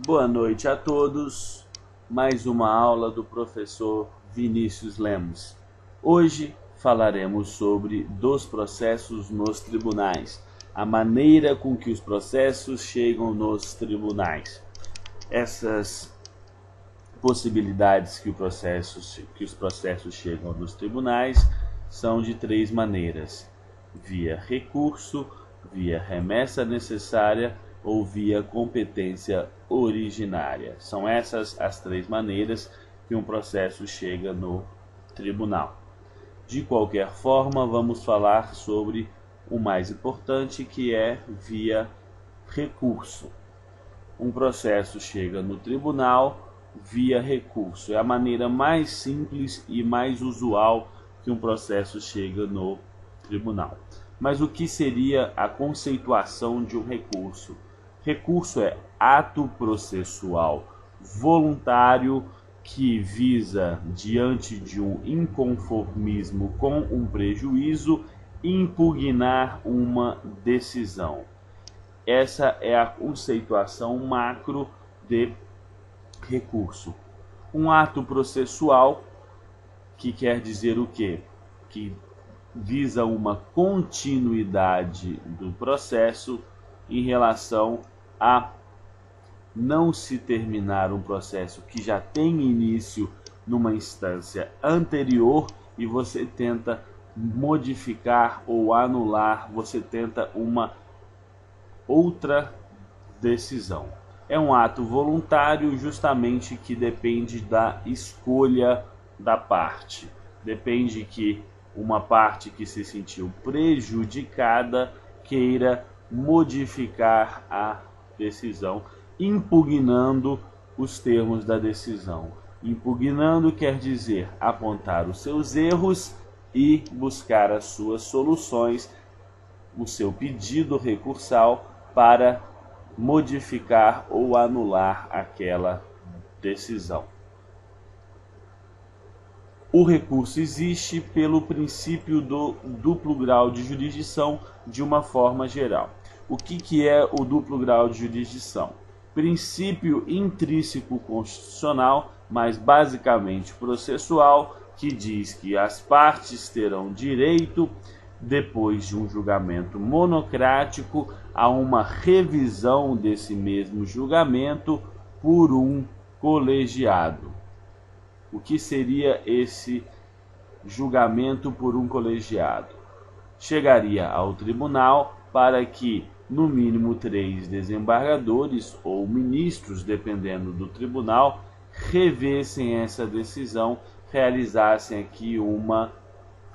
Boa noite a todos, mais uma aula do professor Vinícius Lemos. Hoje falaremos sobre dos processos nos tribunais, a maneira com que os processos chegam nos tribunais. Essas possibilidades que os processos chegam nos tribunais são de três maneiras: via recurso, via remessa necessária ou via competência originária. São essas as três maneiras que um processo chega no tribunal. De qualquer forma, vamos falar sobre o mais importante, que é via recurso. Um processo chega no tribunal via recurso. É a maneira mais simples e mais usual que um processo chega no tribunal. Mas o que seria a conceituação de um recurso? Recurso é ato processual voluntário que visa, diante de um inconformismo com um prejuízo, impugnar uma decisão. Essa é a conceituação macro de recurso. Um ato processual, que quer dizer o quê? Que visa uma continuidade do processo em relação a não se terminar um processo que já tem início numa instância anterior e você tenta modificar ou anular, você tenta uma outra decisão. É um ato voluntário, justamente, que depende da escolha da parte. Depende que uma parte que se sentiu prejudicada queira modificar a decisão, impugnando os termos da decisão. Impugnando quer dizer apontar os seus erros e buscar as suas soluções, o seu pedido recursal para modificar ou anular aquela decisão. O recurso existe pelo princípio do duplo grau de jurisdição de uma forma geral. O que é o duplo grau de jurisdição? Princípio intrínseco constitucional, mas basicamente processual, que diz que as partes terão direito, depois de um julgamento monocrático, a uma revisão desse mesmo julgamento por um colegiado. O que seria esse julgamento por um colegiado? Chegaria ao tribunal para que, no mínimo, 3 desembargadores ou ministros, dependendo do tribunal, revessem essa decisão, realizassem aqui uma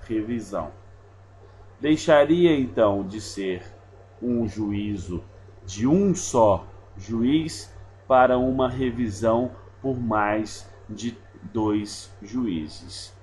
revisão. Deixaria então de ser um juízo de um só juiz para uma revisão por mais de 2 juízes.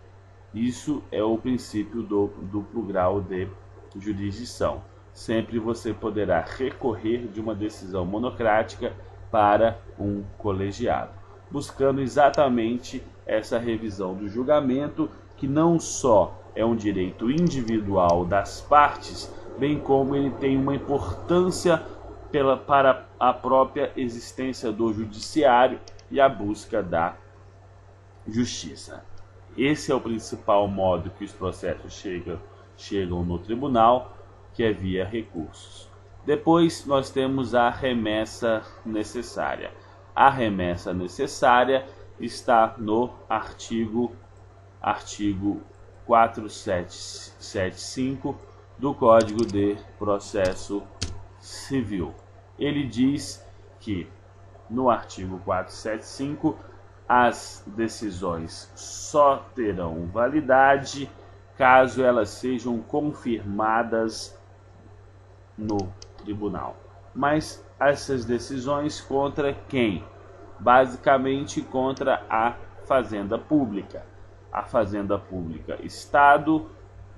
Isso é o princípio do duplo grau de jurisdição. Sempre você poderá recorrer de uma decisão monocrática para um colegiado, buscando exatamente essa revisão do julgamento, que não só é um direito individual das partes, bem como ele tem uma importância para a própria existência do judiciário e a busca da justiça. Esse é o principal modo que os processos chegam no tribunal, que é via recursos. Depois nós temos a remessa necessária. A remessa necessária está no artigo 4775 do Código de Processo Civil. Ele diz que, no artigo 475, as decisões só terão validade caso elas sejam confirmadas no tribunal. Mas essas decisões contra quem? Basicamente contra a Fazenda Pública. A Fazenda Pública, Estado,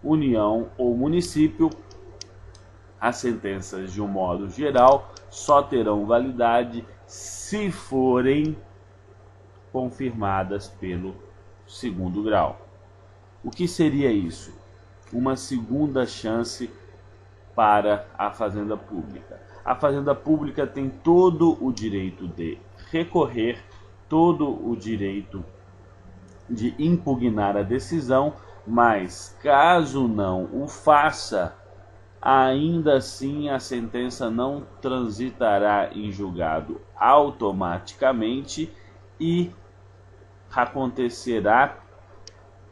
União ou município. As sentenças, de um modo geral, só terão validade se forem confirmadas pelo segundo grau. O que seria isso? Uma segunda chance para a Fazenda Pública. A Fazenda Pública tem todo o direito de recorrer todo o direito de impugnar a decisão, mas caso não o faça, ainda assim a sentença não transitará em julgado automaticamente e acontecerá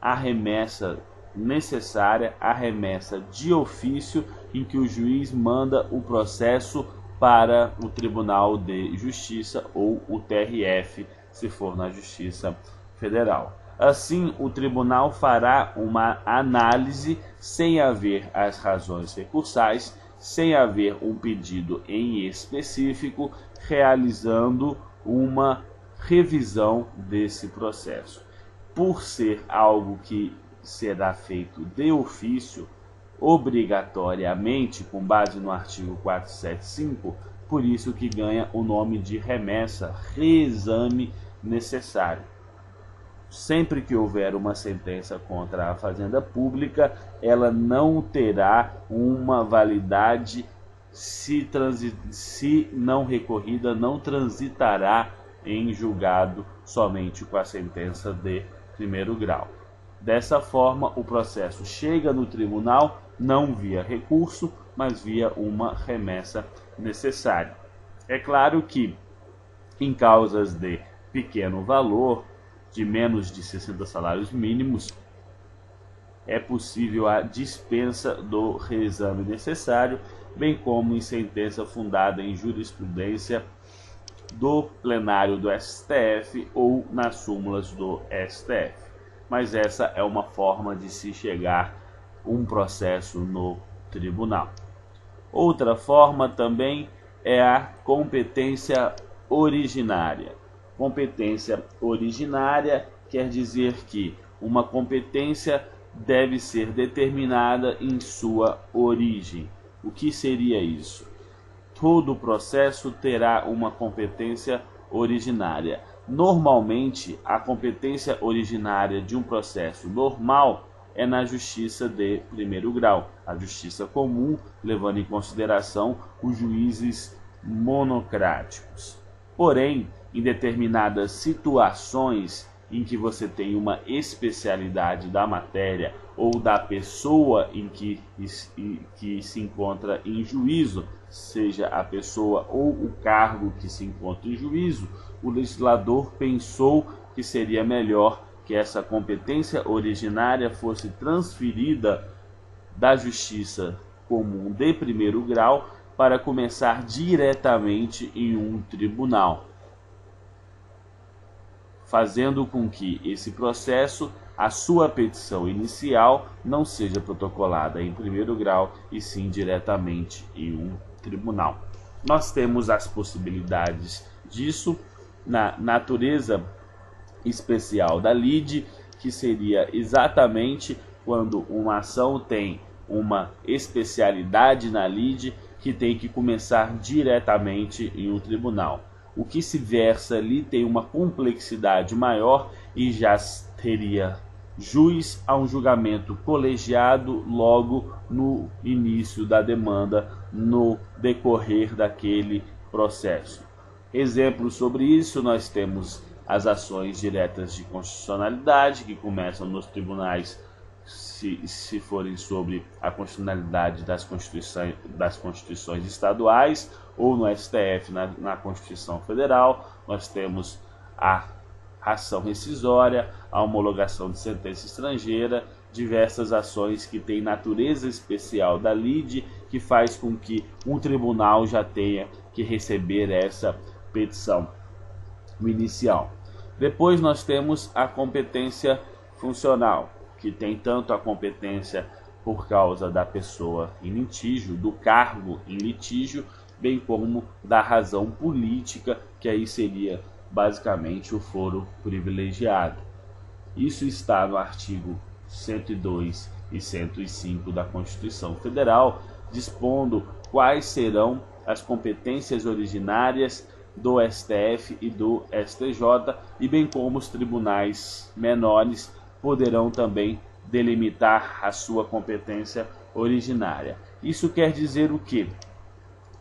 a remessa necessária, a remessa de ofício, em que o juiz manda o processo para o Tribunal de Justiça ou o TRF, se for na Justiça Federal. Assim, o tribunal fará uma análise sem haver as razões recursais, sem haver um pedido em específico, realizando uma revisão desse processo. Por ser algo que será feito de ofício, obrigatoriamente, com base no artigo 475, por isso que ganha o nome de remessa, reexame necessário. Sempre que houver uma sentença contra a Fazenda Pública, ela não terá uma validade se não recorrida, não transitará em julgado somente com a sentença de primeiro grau. Dessa forma, o processo chega no tribunal não via recurso, mas via uma remessa necessária. É claro que, em causas de pequeno valor, de menos de 60 salários mínimos, é possível a dispensa do reexame necessário, bem como em sentença fundada em jurisprudência do plenário do STF ou nas súmulas do STF. Mas essa é uma forma de se chegar a um processo no tribunal. Outra forma também é a competência originária. Competência originária quer dizer que uma competência deve ser determinada em sua origem. O que seria isso? Todo processo terá uma competência originária. Normalmente, a competência originária de um processo normal é na justiça de primeiro grau, a justiça comum, levando em consideração os juízes monocráticos. Porém, em determinadas situações em que você tem uma especialidade da matéria ou da pessoa em que se encontra em juízo, seja a pessoa ou o cargo que se encontra em juízo, o legislador pensou que seria melhor que essa competência originária fosse transferida da justiça comum de primeiro grau para começar diretamente em um tribunal, fazendo com que esse processo, a sua petição inicial, não seja protocolada em primeiro grau e sim diretamente em um tribunal. Nós temos as possibilidades disso na natureza especial da lide, que seria exatamente quando uma ação tem uma especialidade na lide que tem que começar diretamente em um tribunal. O que se versa ali tem uma complexidade maior e já teria jus a um julgamento colegiado logo no início da demanda, no decorrer daquele processo. Exemplos sobre isso, nós temos as ações diretas de constitucionalidade, que começam nos tribunais se forem sobre a constitucionalidade das constituições estaduais, ou no STF na Constituição Federal. Nós temos a ação rescisória, a homologação de sentença estrangeira, diversas ações que têm natureza especial da lide, que faz com que um tribunal já tenha que receber essa petição inicial. Depois nós temos a competência funcional, que tem tanto a competência por causa da pessoa em litígio, do cargo em litígio, bem como da razão política, que aí seria basicamente o foro privilegiado. Isso está no artigo 102 e 105 da Constituição Federal, dispondo quais serão as competências originárias do STF e do STJ, e bem como os tribunais menores poderão também delimitar a sua competência originária. Isso quer dizer o quê?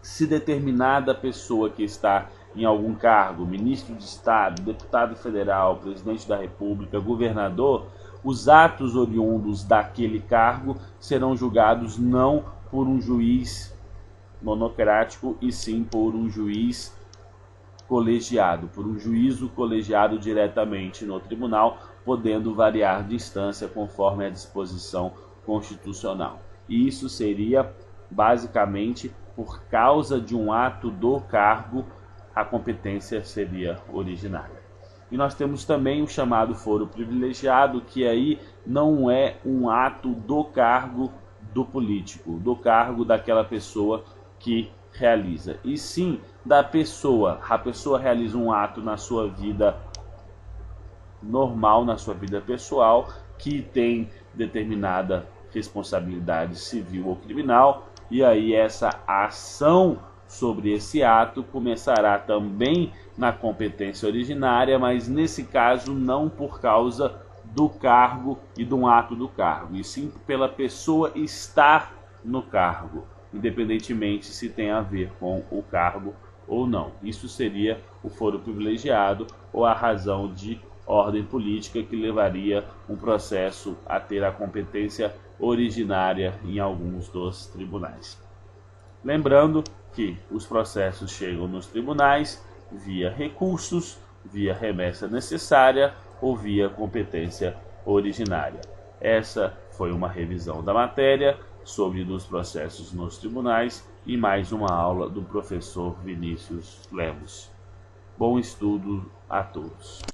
Se determinada pessoa que está em algum cargo, ministro de Estado, deputado federal, presidente da República, governador, os atos oriundos daquele cargo serão julgados não por um juiz monocrático, e sim por um juiz colegiado, por um juízo colegiado diretamente no tribunal, podendo variar de instância conforme a disposição constitucional. E isso seria basicamente por causa de um ato do cargo, a competência seria originária. E nós temos também o chamado foro privilegiado, que aí não é um ato do cargo do político, do cargo daquela pessoa que realiza, e sim da pessoa. A pessoa realiza um ato na sua vida normal, na sua vida pessoal, que tem determinada responsabilidade civil ou criminal, e aí essa ação sobre esse ato começará também na competência originária, mas nesse caso não por causa do cargo e de um ato do cargo, e sim pela pessoa estar no cargo, independentemente se tem a ver com o cargo ou não. Isso seria o foro privilegiado, ou a razão de ordem política que levaria um processo a ter a competência originária em alguns dos tribunais. Lembrando que os processos chegam nos tribunais via recursos, via remessa necessária ou via competência originária. Essa foi uma revisão da matéria sobre os processos nos tribunais e mais uma aula do professor Vinícius Lemos. Bom estudo a todos.